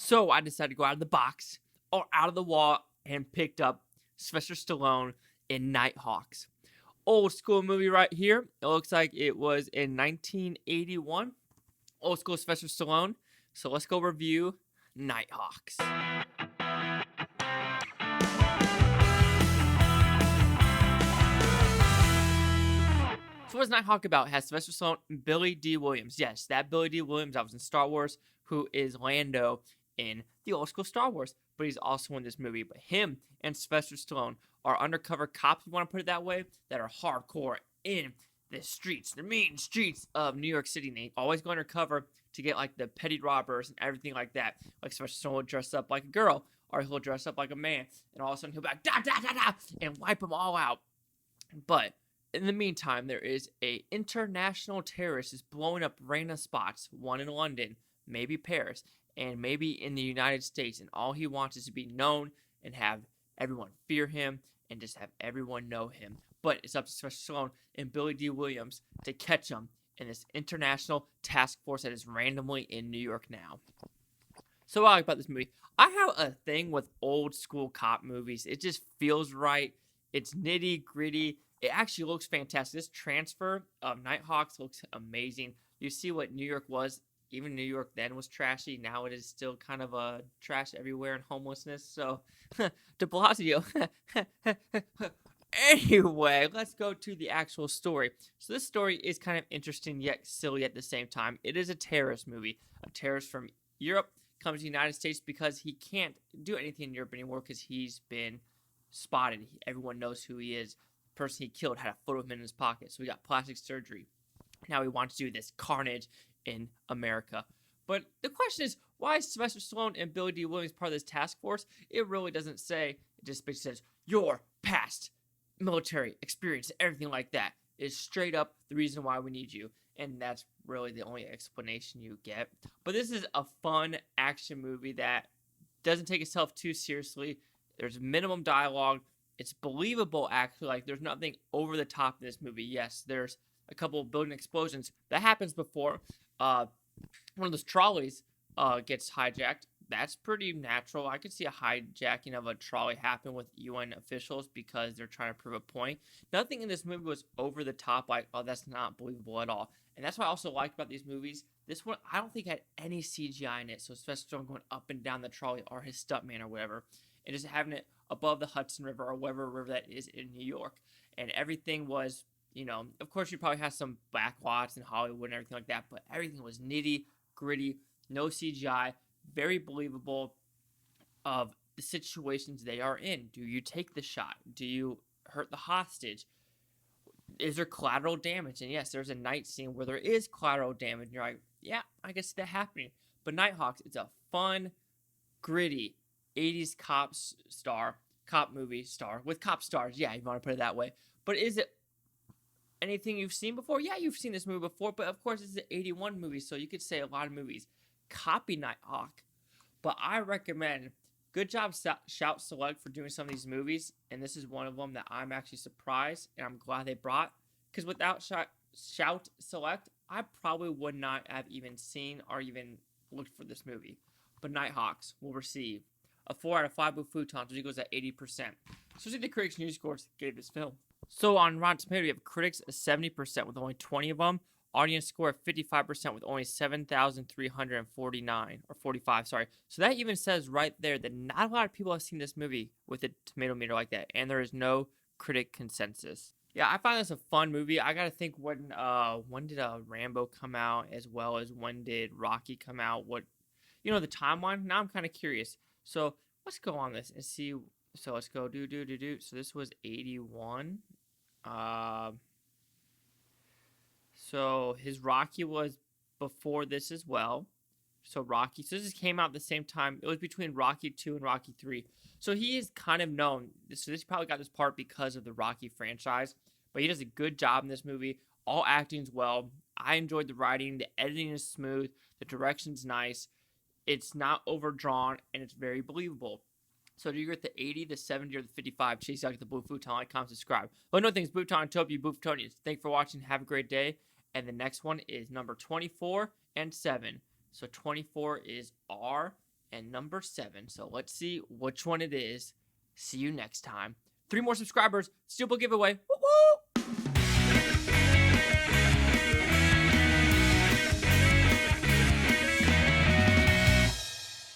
So I decided to go out of the box or out of the wall and picked up Sylvester Stallone in Nighthawks. Old school movie right here. It looks like it was in 1981. Old school Sylvester Stallone. So let's go review Nighthawks. So what's Nighthawk about? It has Sylvester Stallone and Billy D. Williams. Yes, that Billy D. Williams that was in Star Wars, who is Lando in the old school Star Wars, but he's also in this movie. But him and Sylvester Stallone are undercover cops, if you want to put it that way, that are hardcore in the streets, the mean streets of New York City. And they always go undercover to get like the petty robbers and everything like that. Like Sylvester Stallone will dress up like a girl, or he'll dress up like a man, and all of a sudden he'll be like, da da da da, and wipe them all out. But in the meantime, there is a international terrorist is blowing up random spots, one in London, maybe Paris, and maybe in the United States, and all he wants is to be known and have everyone fear him and just have everyone know him. But it's up to Sylvester Stallone and Billy D. Williams to catch him in this international task force that is randomly in New York now. So what I like about this movie, I have a thing with old school cop movies. It just feels right. It's nitty gritty. It actually looks fantastic. This transfer of Nighthawks looks amazing. You see what New York was. Even New York then was trashy. Now it is still kind of a trash everywhere and homelessness. So, de Blasio. Anyway, let's go to the actual story. So this story is kind of interesting yet silly at the same time. It is a terrorist movie. A terrorist from Europe comes to the United States because he can't do anything in Europe anymore because he's been spotted. Everyone knows who he is. The person he killed had a photo of him in his pocket. So he got plastic surgery. Now he wants to do this carnage in America. But the question is, why is Sylvester Stallone and Billy D. Williams part of this task force? It really doesn't say. It just basically says, your past military experience, everything like that is straight up the reason why we need you. And that's really the only explanation you get. But this is a fun action movie that doesn't take itself too seriously. There's minimum dialogue. It's believable, actually. Like, there's nothing over the top in this movie. Yes, there's a couple of building explosions. That happens before. One of those trolleys gets hijacked. That's pretty natural. I could see a hijacking of a trolley happen with UN officials because they're trying to prove a point. Nothing in this movie was over the top, like, oh, that's not believable at all. And that's what I also liked about these movies. This one, I don't think had any CGI in it, so especially going up and down the trolley or his stuntman or whatever, and just having it above the Hudson River or whatever river that is in New York. And everything was, you know, of course you probably have some backlots in Hollywood and everything like that, but everything was nitty, gritty, no CGI, very believable of the situations they are in. Do you take the shot? Do you hurt the hostage? Is there collateral damage? And yes, there's a night scene where there is collateral damage. And you're like, yeah, I can see that happening. But Nighthawks, it's a fun, gritty 80s cop movie star with cop stars. Yeah, you want to put it that way. But is it anything you've seen before? Yeah, you've seen this movie before, but of course it's an 81 movie, so you could say a lot of movies copy Nighthawk. But I recommend, good job Shout Select for doing some of these movies, and this is one of them that I'm actually surprised and I'm glad they brought, because without Shout Select, I probably would not have even seen or even looked for this movie. But Nighthawks will receive a 4 out of 5 with Futons, which equals at 80%. So see the critics' news scores gave this film. So on Rotten Tomatoes, we have critics at 70% with only 20 of them. Audience score at 55% with only 7,349 or 45. Sorry. So that even says right there that not a lot of people have seen this movie with a tomato meter like that, and there is no critic consensus. Yeah, I find this a fun movie. I gotta think when did Rambo come out, as well as when did Rocky come out? What, the timeline. Now I'm kind of curious. So let's go on this and see. So let's go do. So this was 81. So his Rocky was before this as well. So this came out at the same time. It was between Rocky 2 and Rocky 3. So he is kind of known. So this probably got this part because of the Rocky franchise. But he does a good job in this movie. All acting's well. I enjoyed the writing. The editing is smooth. The direction's nice. It's not overdrawn, and it's very believable. So do you get the 80, the 70, or the 55? Chase out the Blue Futon. Like, comment, subscribe. Well, no things. Futon, Toby, Blue Futonians. Thanks for watching. Have a great day. And the next one is number 24 and 7. So 24 is R, and number 7. So let's see which one it is. See you next time. 3 more subscribers, Steelbook giveaway. Woo!